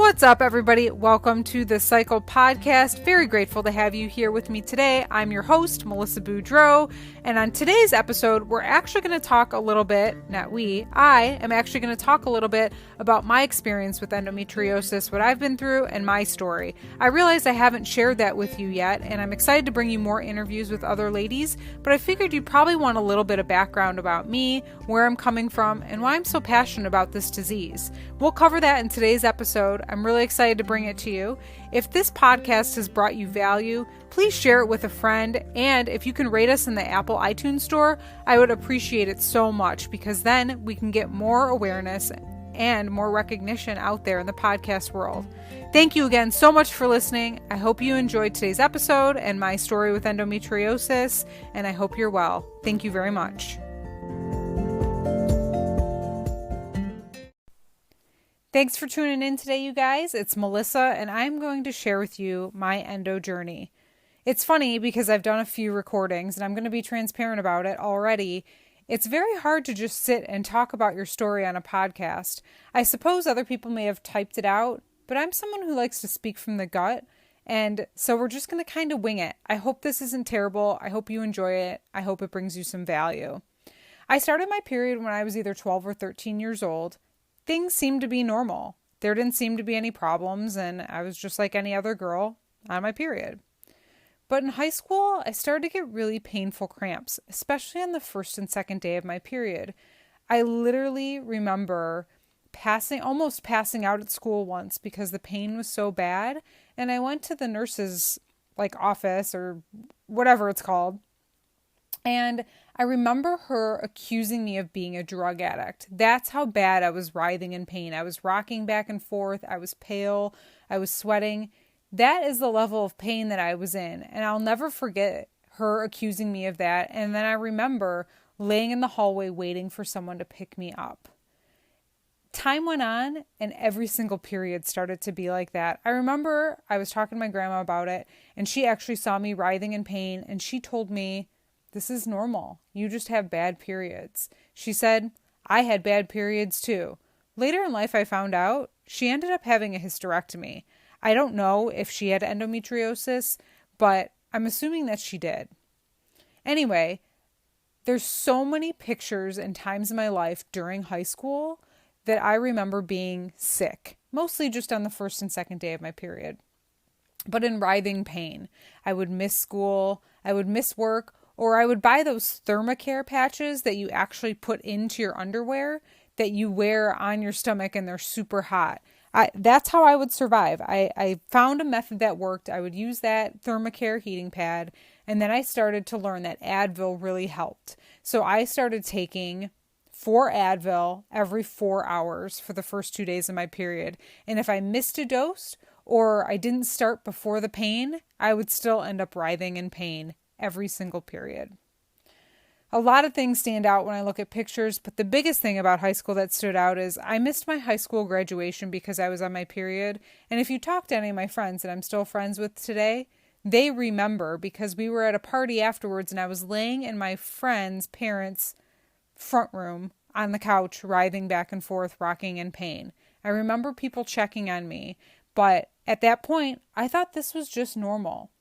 What's up, everybody? Welcome to the Cycle Podcast. Very grateful to have you here with me today. I'm your host, Melissa Boudreau, and on today's episode, we're actually going to talk a little bit, I am actually going to talk a little bit about my experience with endometriosis, what I've been through, and my story. I realize I haven't shared that with you yet, and I'm excited to bring you more interviews with other ladies, but I figured you'd probably want a little bit of background about me, where I'm coming from, and why I'm so passionate about this disease. We'll cover that in today's episode. I'm really excited to bring it to you. If this podcast has brought you value, please share it with a friend. And if you can rate us in the Apple iTunes store, I would appreciate it so much because then we can get more awareness and more recognition out there in the podcast world. Thank you again so much for listening. I hope you enjoyed today's episode and my story with endometriosis, and I hope you're well. Thank you very much. Thanks for tuning in today, you guys. It's Melissa, and I'm going to share with you my endo journey. It's funny because I've done a few recordings, and I'm going to be transparent about it already. It's very hard to just sit and talk about your story on a podcast. I suppose other people may have typed it out, but I'm someone who likes to speak from the gut, and so we're just going to kind of wing it. I hope this isn't terrible. I hope you enjoy it. I hope it brings you some value. I started my period when I was either 12 or 13 years old. Things seemed to be normal. There didn't seem to be any problems, and I was just like any other girl on my period. But in high school, I started to get really painful cramps, especially on the first and second day of my period. I literally remember almost passing out at school once because the pain was so bad, and I went to the nurse's office or whatever it's called, and I remember her accusing me of being a drug addict. That's how bad I was writhing in pain. I was rocking back and forth. I was pale. I was sweating. That is the level of pain that I was in. And I'll never forget her accusing me of that. And then I remember laying in the hallway waiting for someone to pick me up. Time went on and every single period started to be like that. I remember I was talking to my grandma about it, and she actually saw me writhing in pain, and she told me, "This is normal. You just have bad periods." She said, I had bad periods too. Later in life, I found out she ended up having a hysterectomy. I don't know if she had endometriosis, but I'm assuming that she did. Anyway, there's so many pictures and times in my life during high school that I remember being sick, mostly just on the first and second day of my period, but in writhing pain. I would miss school, I would miss work, or I would buy those thermacare patches that you actually put into your underwear that you wear on your stomach, and they're super hot. That's how I would survive. I found a method that worked. I would use that thermacare heating pad, and then I started to learn that Advil really helped. So I started taking 4 Advil every 4 hours for the first 2 days of my period. And if I missed a dose or I didn't start before the pain, I would still end up writhing in pain every single period. A lot of things stand out when I look at pictures, but the biggest thing about high school that stood out is I missed my high school graduation because I was on my period. And if you talk to any of my friends that I'm still friends with today, they remember because we were at a party afterwards and I was laying in my friend's parents' front room on the couch, writhing back and forth, rocking in pain. I remember people checking on me, but at that point, I thought this was just normal.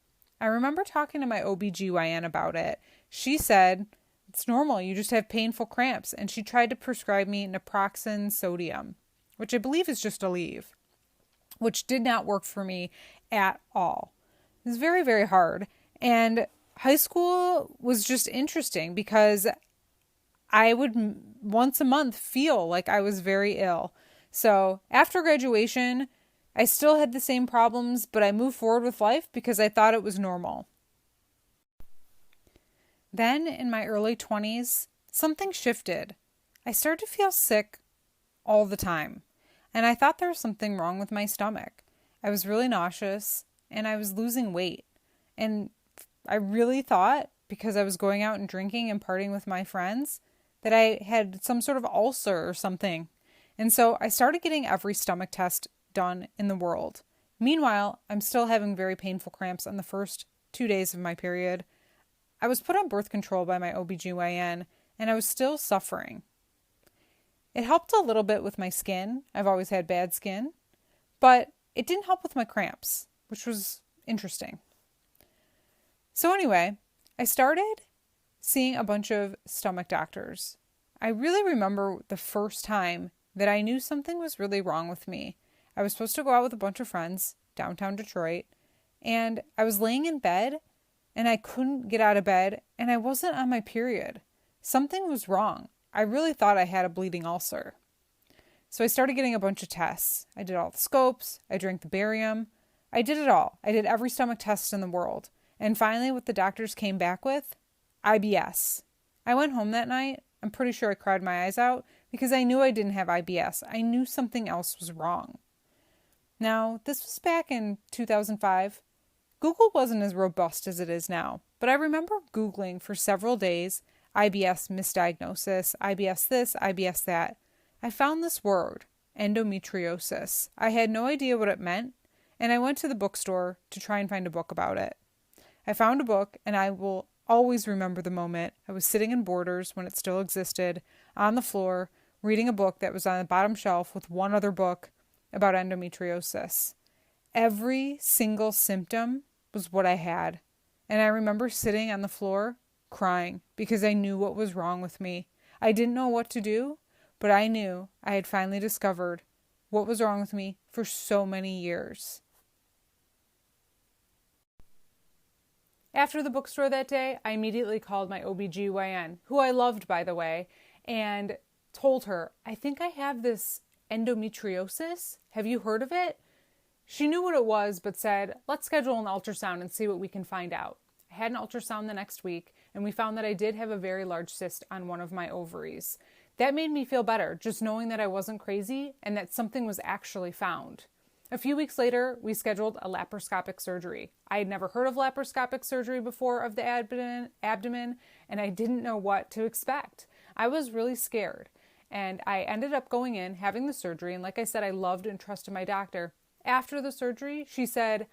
I remember talking to my OBGYN about it. She said, "It's normal. You just have painful cramps." And she tried to prescribe me naproxen sodium, which I believe is just Aleve, which did not work for me at all. It was very, very hard. And high school was just interesting because I would once a month feel like I was very ill. So after graduation, I still had the same problems, but I moved forward with life because I thought it was normal. Then in my early 20s, something shifted. I started to feel sick all the time, and I thought there was something wrong with my stomach. I was really nauseous, and I was losing weight. And I really thought, because I was going out and drinking and partying with my friends, that I had some sort of ulcer or something. And so I started getting every stomach test done in the world. Meanwhile, I'm still having very painful cramps on the first 2 days of my period. I was put on birth control by my OBGYN, and I was still suffering. It helped a little bit with my skin. I've always had bad skin, but it didn't help with my cramps, which was interesting. So anyway, I started seeing a bunch of stomach doctors. I really remember the first time that I knew something was really wrong with me. I was supposed to go out with a bunch of friends downtown Detroit, and I was laying in bed and I couldn't get out of bed and I wasn't on my period. Something was wrong. I really thought I had a bleeding ulcer. So I started getting a bunch of tests. I did all the scopes. I drank the barium. I did it all. I did every stomach test in the world. And finally, what the doctors came back with, IBS. I went home that night. I'm pretty sure I cried my eyes out because I knew I didn't have IBS. I knew something else was wrong. Now, this was back in 2005. Google wasn't as robust as it is now, but I remember Googling for several days, IBS misdiagnosis, IBS this, IBS that. I found this word, endometriosis. I had no idea what it meant, and I went to the bookstore to try and find a book about it. I found a book, and I will always remember the moment. I was sitting in Borders when it still existed, on the floor, reading a book that was on the bottom shelf with one other book about endometriosis. Every single symptom was what I had, and I remember sitting on the floor crying because I knew what was wrong with me. I didn't know what to do, but I knew I had finally discovered what was wrong with me for so many years. After the bookstore that day, I immediately called my OBGYN, who I loved, by the way, and told her, I think I have this endometriosis. Have you heard of it? She knew what it was, but said, let's schedule an ultrasound and see what we can find out. I had an ultrasound the next week, and we found that I did have a very large cyst on one of my ovaries. That made me feel better, just knowing that I wasn't crazy and that something was actually found. A few weeks later, we scheduled a laparoscopic surgery. I had never heard of laparoscopic surgery before of the abdomen, and I didn't know what to expect. I was really scared, and I ended up going in, having the surgery, and like I said, I loved and trusted my doctor. After the surgery, she said,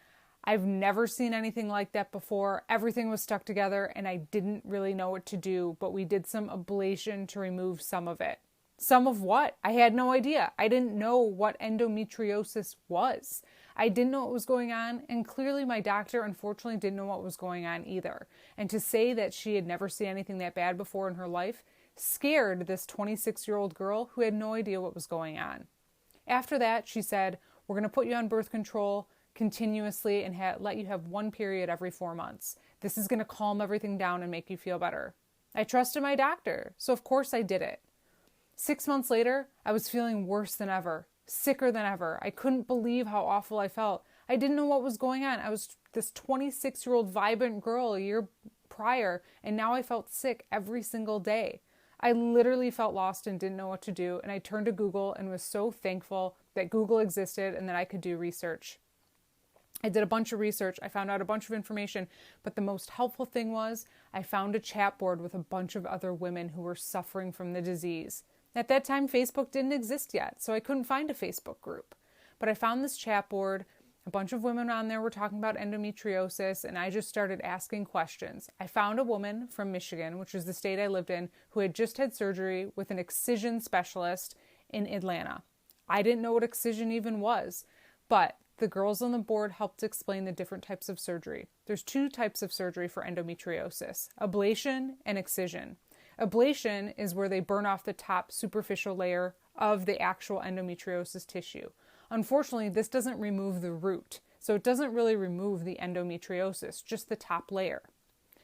I've never seen anything like that before. Everything was stuck together, and I didn't really know what to do, but we did some ablation to remove some of it. Some of what? I had no idea. I didn't know what endometriosis was. I didn't know what was going on, and clearly my doctor unfortunately didn't know what was going on either. And to say that she had never seen anything that bad before in her life scared this 26-year-old girl who had no idea what was going on. After that, she said, we're going to put you on birth control continuously and let you have one period every 4 months. This is going to calm everything down and make you feel better. I trusted my doctor, so of course I did it. 6 months later, I was feeling worse than ever, sicker than ever. I couldn't believe how awful I felt. I didn't know what was going on. I was this 26-year-old vibrant girl a year prior, and now I felt sick every single day. I literally felt lost and didn't know what to do, and I turned to Google and was so thankful that Google existed and that I could do research. I did a bunch of research. I found out a bunch of information, but the most helpful thing was I found a chat board with a bunch of other women who were suffering from the disease. At that time, Facebook didn't exist yet, so I couldn't find a Facebook group. But I found this chat board. A bunch of women on there were talking about endometriosis, and I just started asking questions. I found a woman from Michigan, which is the state I lived in, who had just had surgery with an excision specialist in Atlanta. I didn't know what excision even was, but the girls on the board helped explain the different types of surgery. There's 2 types of surgery for endometriosis, ablation and excision. Ablation is where they burn off the top superficial layer of the actual endometriosis tissue. Unfortunately, this doesn't remove the root, so it doesn't really remove the endometriosis, just the top layer.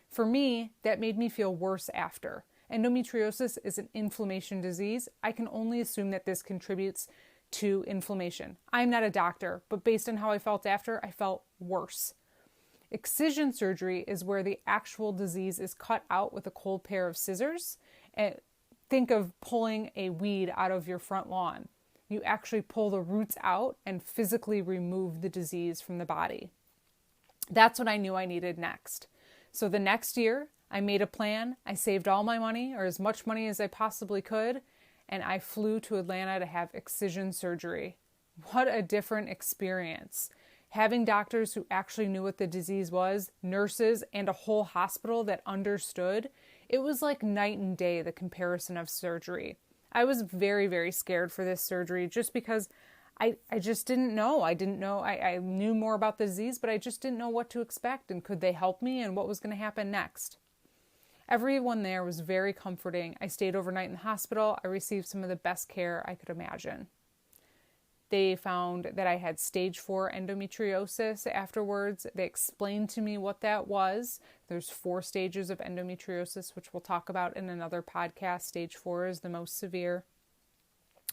For me, that made me feel worse after. Endometriosis is an inflammation disease. I can only assume that this contributes to inflammation. I'm not a doctor, but based on how I felt after, I felt worse. Excision surgery is where the actual disease is cut out with a cold pair of scissors. And think of pulling a weed out of your front lawn. You actually pull the roots out and physically remove the disease from the body. That's what I knew I needed next. So the next year, I made a plan. I saved all my money, or as much money as I possibly could, and I flew to Atlanta to have excision surgery. What a different experience. Having doctors who actually knew what the disease was, nurses, and a whole hospital that understood, it was like night and day, the comparison of surgery. I was very, very scared for this surgery just because I just didn't know. I knew more about the disease, but I just didn't know what to expect and could they help me and what was going to happen next. Everyone there was very comforting. I stayed overnight in the hospital. I received some of the best care I could imagine. They found that I had stage 4 endometriosis afterwards. They explained to me what that was. There's 4 stages of endometriosis, which we'll talk about in another podcast. Stage 4 is the most severe.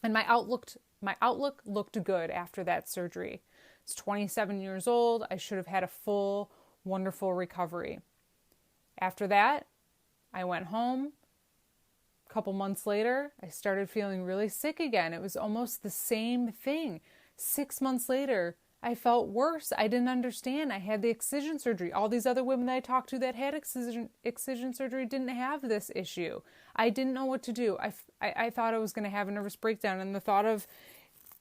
And my outlook looked good after that surgery. I was 27 years old. I should have had a full, wonderful recovery. After that, I went home. A couple months later, I started feeling really sick again. It was almost the same thing. 6 months later, I felt worse. I didn't understand. I had the excision surgery. All these other women that I talked to that had excision surgery didn't have this issue. I didn't know what to do. I thought I was going to have a nervous breakdown, and the thought of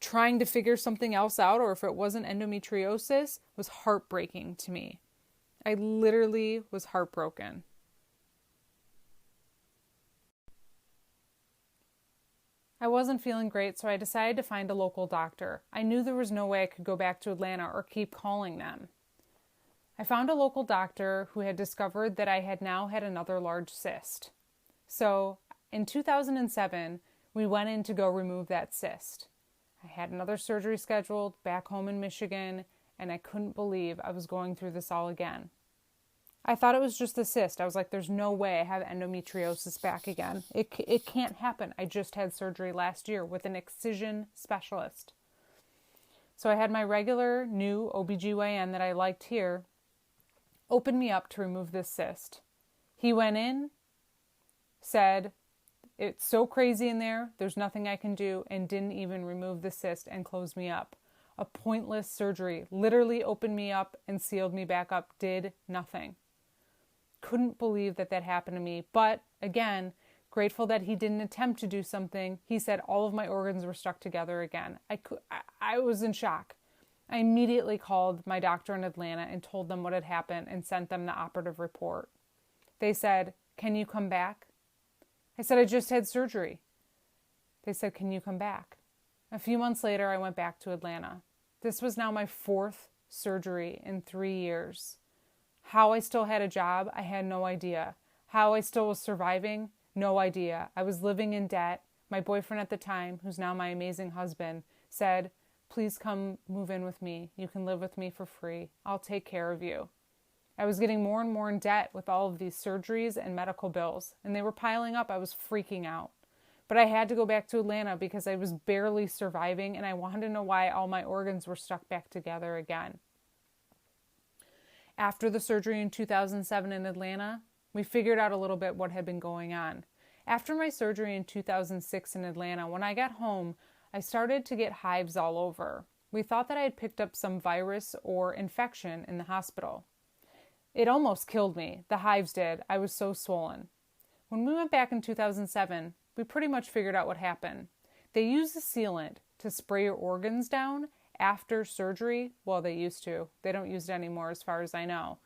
trying to figure something else out, or if it wasn't endometriosis, was heartbreaking to me. I literally was heartbroken. I wasn't feeling great, so I decided to find a local doctor. I knew there was no way I could go back to Atlanta or keep calling them. I found a local doctor who had discovered that I had now had another large cyst. So, in 2007, we went in to go remove that cyst. I had another surgery scheduled back home in Michigan, and I couldn't believe I was going through this all again. I thought it was just a cyst. I was like, there's no way I have endometriosis back again. It can't happen. I just had surgery last year with an excision specialist. So I had my regular new OBGYN that I liked here open me up to remove this cyst. He went in, said, it's so crazy in there, there's nothing I can do, and didn't even remove the cyst and close me up. A pointless surgery. Literally opened me up and sealed me back up. Did nothing. Couldn't believe that happened to me. But again, grateful that he didn't attempt to do something. He said all of my organs were stuck together again. I was in shock. I immediately called my doctor in Atlanta and told them what had happened and sent them the operative report. They said, can you come back? I said, I just had surgery. They said, can you come back? A few months later, I went back to Atlanta. This was now my 4th surgery in 3 years. How I still had a job, I had no idea. How I still was surviving, no idea. I was living in debt. My boyfriend at the time, who's now my amazing husband, said, please come move in with me. You can live with me for free. I'll take care of you. I was getting more and more in debt with all of these surgeries and medical bills, and they were piling up. I was freaking out. But I had to go back to Atlanta because I was barely surviving, and I wanted to know why all my organs were stuck back together again. After the surgery in 2007 in Atlanta, we figured out a little bit what had been going on. After my surgery in 2006 in Atlanta, when I got home, I started to get hives all over. We thought that I had picked up some virus or infection in the hospital. It almost killed me. The hives did. I was so swollen. When we went back in 2007, we pretty much figured out what happened. They use a sealant to spray your organs down after surgery. Well, they used to. They don't use it anymore as far as I know.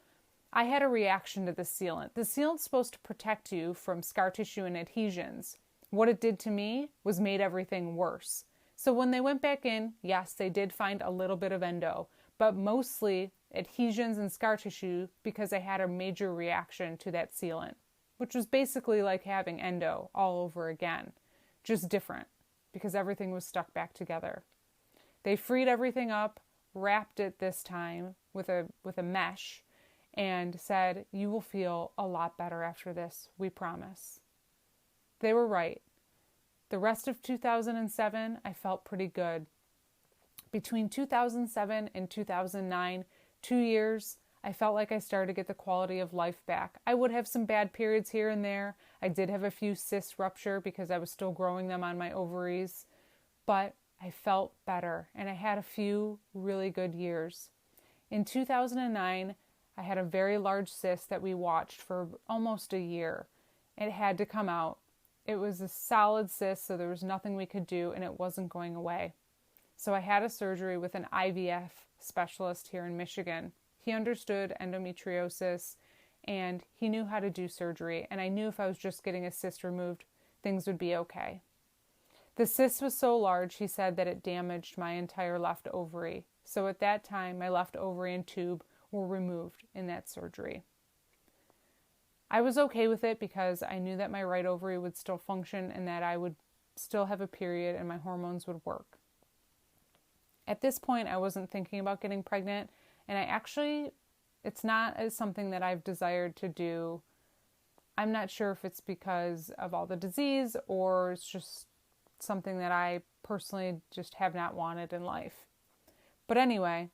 I had a reaction to the sealant. The sealant's supposed to protect you from scar tissue and adhesions. What it did to me was made everything worse. So when they went back in, yes, they did find a little bit of endo, but mostly adhesions and scar tissue because I had a major reaction to that sealant, which was basically like having endo all over again, just different because everything was stuck back together. They freed everything up, wrapped it this time with a mesh, and said, you will feel a lot better after this, we promise. They were right. The rest of 2007, I felt pretty good. Between 2007 and 2009, 2 years, I felt like I started to get the quality of life back. I would have some bad periods here and there. I did have a few cysts rupture because I was still growing them on my ovaries, but I felt better, and I had a few really good years. In 2009, I had a very large cyst that we watched for almost a year. It had to come out. It was a solid cyst, so there was nothing we could do, and it wasn't going away. So I had a surgery with an IVF specialist here in Michigan. He understood endometriosis, and he knew how to do surgery, and I knew if I was just getting a cyst removed, things would be okay. The cyst was so large, he said, that it damaged my entire left ovary. So at that time, my left ovary and tube were removed in that surgery. I was okay with it because I knew that my right ovary would still function and that I would still have a period and my hormones would work. At this point, I wasn't thinking about getting pregnant, and it's not as something that I've desired to do. I'm not sure if it's because of all the disease or it's just something that I personally just have not wanted in life. But anyway,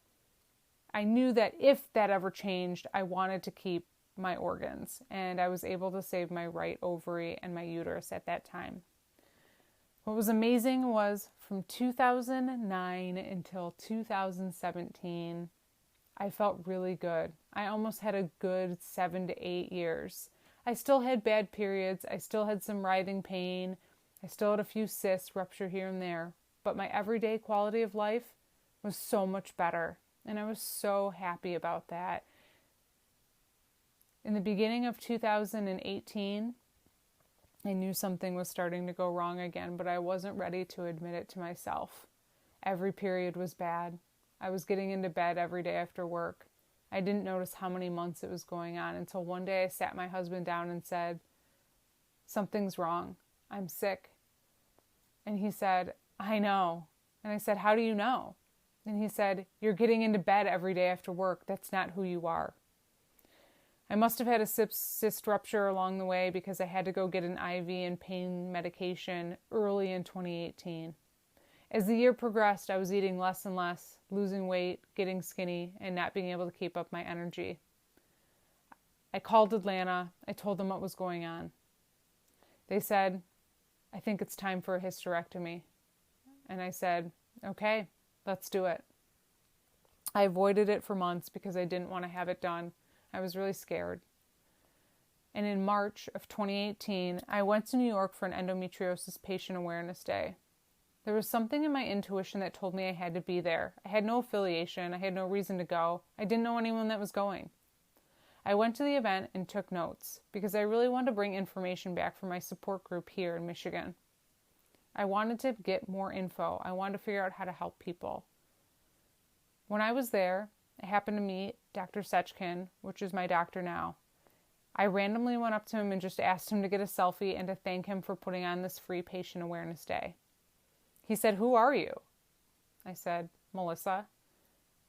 I knew that if that ever changed, I wanted to keep my organs, and I was able to save my right ovary and my uterus at that time. What was amazing was from 2009 until 2017, I felt really good. I almost had a good 7 to 8 years. I still had bad periods. I still had some writhing pain. I still had a few cysts, rupture here and there. But my everyday quality of life was so much better. And I was so happy about that. In the beginning of 2018, I knew something was starting to go wrong again, but I wasn't ready to admit it to myself. Every period was bad. I was getting into bed every day after work. I didn't notice how many months it was going on until one day I sat my husband down and said, "Something's wrong. I'm sick." And he said, "I know." And I said, "How do you know?" And he said, "You're getting into bed every day after work. That's not who you are." I must have had a cyst rupture along the way because I had to go get an IV and pain medication early in 2018. As the year progressed, I was eating less and less, losing weight, getting skinny, and not being able to keep up my energy. I called Atlanta. I told them what was going on. They said, "I think it's time for a hysterectomy." And I said, "Okay, let's do it." I avoided it for months because I didn't want to have it done. I was really scared. And in March of 2018, I went to New York for an endometriosis patient awareness day. There was something in my intuition that told me I had to be there. I had no affiliation. I had no reason to go. I didn't know anyone that was going. I went to the event and took notes because I really wanted to bring information back for my support group here in Michigan. I wanted to get more info. I wanted to figure out how to help people. When I was there, I happened to meet Dr. Sechkin, which is my doctor now. I randomly went up to him and just asked him to get a selfie and to thank him for putting on this free patient awareness day. He said, "Who are you?" I said, "Melissa."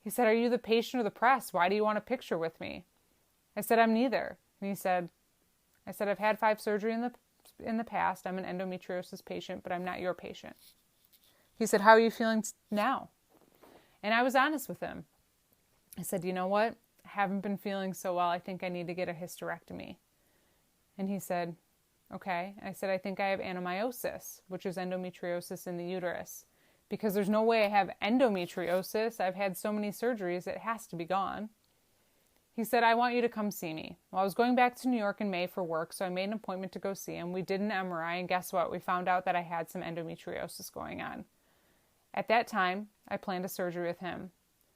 He said, "Are you the patient or the press? Why do you want a picture with me?" I said, "I'm neither." And he said, "I've had 5 surgeries in the past. I'm an endometriosis patient, but I'm not your patient." He said, "How are you feeling now?" And I was honest with him. I said, "You know what? I haven't been feeling so well. I think I need to get a hysterectomy." And he said, "Okay." And I said, "I think I have anomiosis, which is endometriosis in the uterus. Because there's no way I have endometriosis. I've had so many surgeries, it has to be gone." He said, "I want you to come see me." Well, I was going back to New York in May for work, so I made an appointment to go see him. We did an MRI, and guess what? We found out that I had some endometriosis going on. At that time, I planned a surgery with him.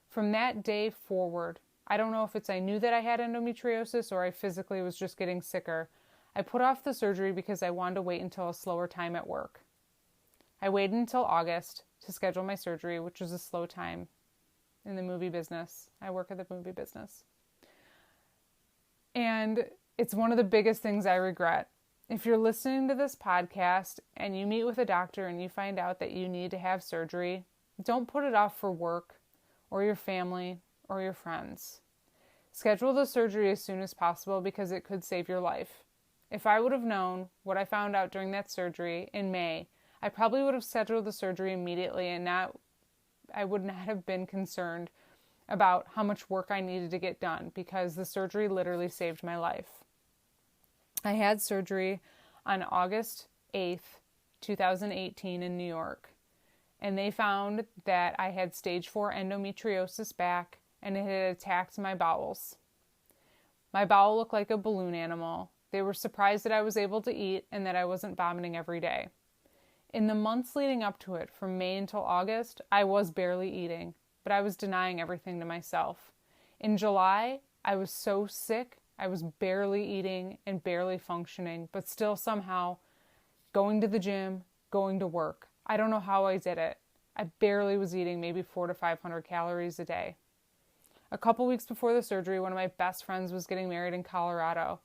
From that day forward, I don't know if it's I knew that I had endometriosis or I physically was just getting sicker. I put off the surgery because I wanted to wait until a slower time at work. I waited until August to schedule my surgery, which was a slow time in the movie business. I work at the movie business. And it's one of the biggest things I regret. If you're listening to this podcast and you meet with a doctor and you find out that you need to have surgery, don't put it off for work or your family or your friends. Schedule the surgery as soon as possible because it could save your life. If I would have known what I found out during that surgery in May, I probably would have scheduled the surgery immediately and I would not have been concerned about how much work I needed to get done because the surgery literally saved my life. I had surgery on August 8th, 2018 in New York, and they found that I had stage 4 endometriosis back and it had attacked my bowels. My bowel looked like a balloon animal. They were surprised that I was able to eat and that I wasn't vomiting every day. In the months leading up to it, from May until August, I was barely eating, but I was denying everything to myself. In July, I was so sick, I was barely eating and barely functioning, but still somehow going to the gym, going to work. I don't know how I did it. I barely was eating maybe 400 to 500 calories a day. A couple weeks before the surgery, one of my best friends was getting married in Colorado.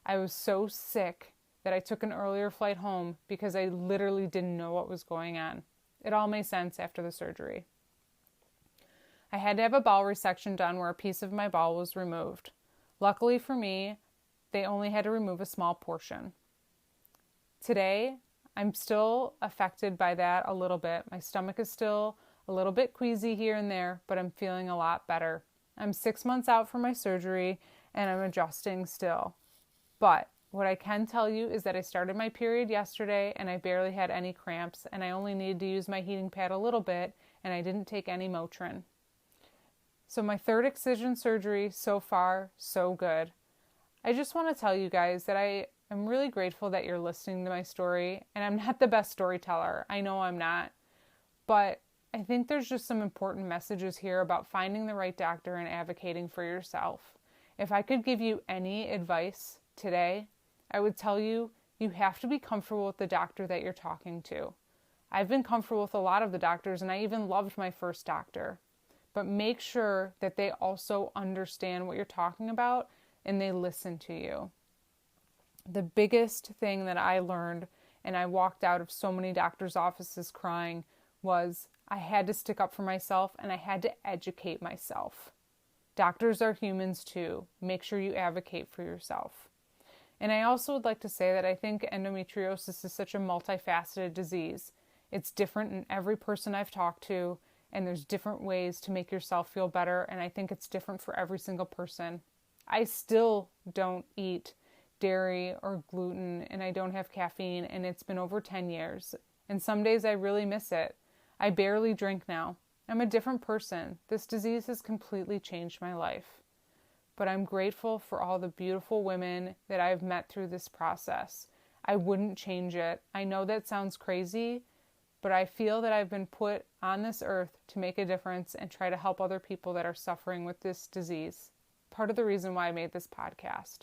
I was so sick that I took an earlier flight home because I literally didn't know what was going on. It all made sense after the surgery. I had to have a bowel resection done where a piece of my bowel was removed. Luckily for me, they only had to remove a small portion. Today, I'm still affected by that a little bit. My stomach is still a little bit queasy here and there, but I'm feeling a lot better. I'm 6 months out from my surgery and I'm adjusting still. But what I can tell you is that I started my period yesterday and I barely had any cramps and I only needed to use my heating pad a little bit and I didn't take any Motrin. So my third excision surgery, so far, so good. I just want to tell you guys that I'm really grateful that you're listening to my story, and I'm not the best storyteller. I know I'm not, but I think there's just some important messages here about finding the right doctor and advocating for yourself. If I could give you any advice today, I would tell you, you have to be comfortable with the doctor that you're talking to. I've been comfortable with a lot of the doctors, and I even loved my first doctor. But make sure that they also understand what you're talking about and they listen to you. The biggest thing that I learned, and I walked out of so many doctors' offices crying, was I had to stick up for myself and I had to educate myself. Doctors are humans too. Make sure you advocate for yourself. And I also would like to say that I think endometriosis is such a multifaceted disease. It's different in every person I've talked to, and there's different ways to make yourself feel better, and I think it's different for every single person. I still don't eat dairy or gluten, and I don't have caffeine, and it's been over 10 years. And some days I really miss it. I barely drink now. I'm a different person. This disease has completely changed my life. But I'm grateful for all the beautiful women that I've met through this process. I wouldn't change it. I know that sounds crazy, but I feel that I've been put on this earth to make a difference and try to help other people that are suffering with this disease. Part of the reason why I made this podcast.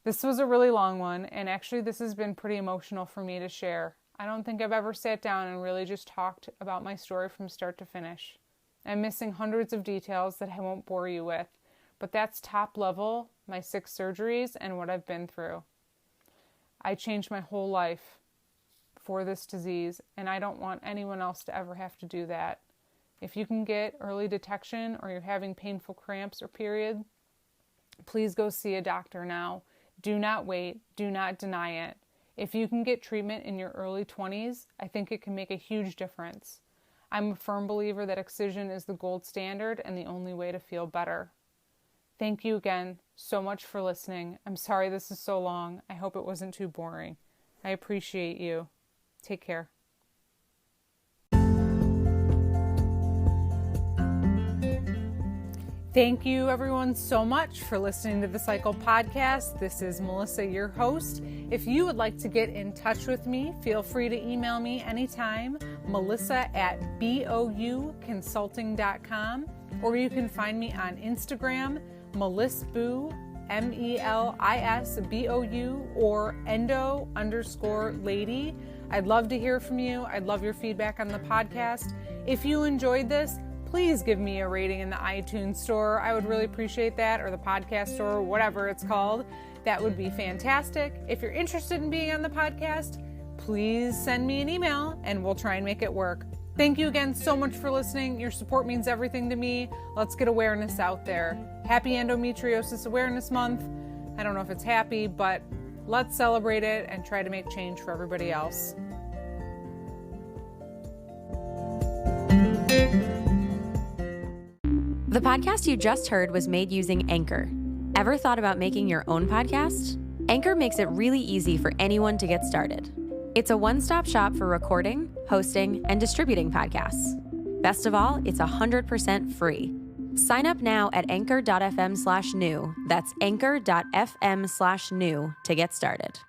This was a really long one, and actually this has been pretty emotional for me to share. I don't think I've ever sat down and really just talked about my story from start to finish. I'm missing hundreds of details that I won't bore you with, but that's top level, my 6 surgeries, and what I've been through. I changed my whole life for this disease, and I don't want anyone else to ever have to do that. If you can get early detection or you're having painful cramps or period, please go see a doctor now. Do not wait. Do not deny it. If you can get treatment in your early 20s, I think it can make a huge difference. I'm a firm believer that excision is the gold standard and the only way to feel better. Thank you again so much for listening. I'm sorry this is so long. I hope it wasn't too boring. I appreciate you. Take care. Thank you everyone so much for listening to the Cycle Podcast. This is Melissa, your host. If you would like to get in touch with me, feel free to email me anytime, melissa@bouconsulting.com, or you can find me on Instagram, melisbou, MELISBOU, or endo_lady. I'd love to hear from you. I'd love your feedback on the podcast. If you enjoyed this, please give me a rating in the iTunes store. I would really appreciate that, or the podcast store, whatever it's called. That would be fantastic. If you're interested in being on the podcast, please send me an email and we'll try and make it work. Thank you again so much for listening. Your support means everything to me. Let's get awareness out there. Happy Endometriosis Awareness Month. I don't know if it's happy, but let's celebrate it and try to make change for everybody else. The podcast you just heard was made using Anchor. Ever thought about making your own podcast? Anchor makes it really easy for anyone to get started. It's a one-stop shop for recording, hosting, and distributing podcasts. Best of all, it's 100% free. Sign up now at anchor.fm/new. That's anchor.fm/new to get started.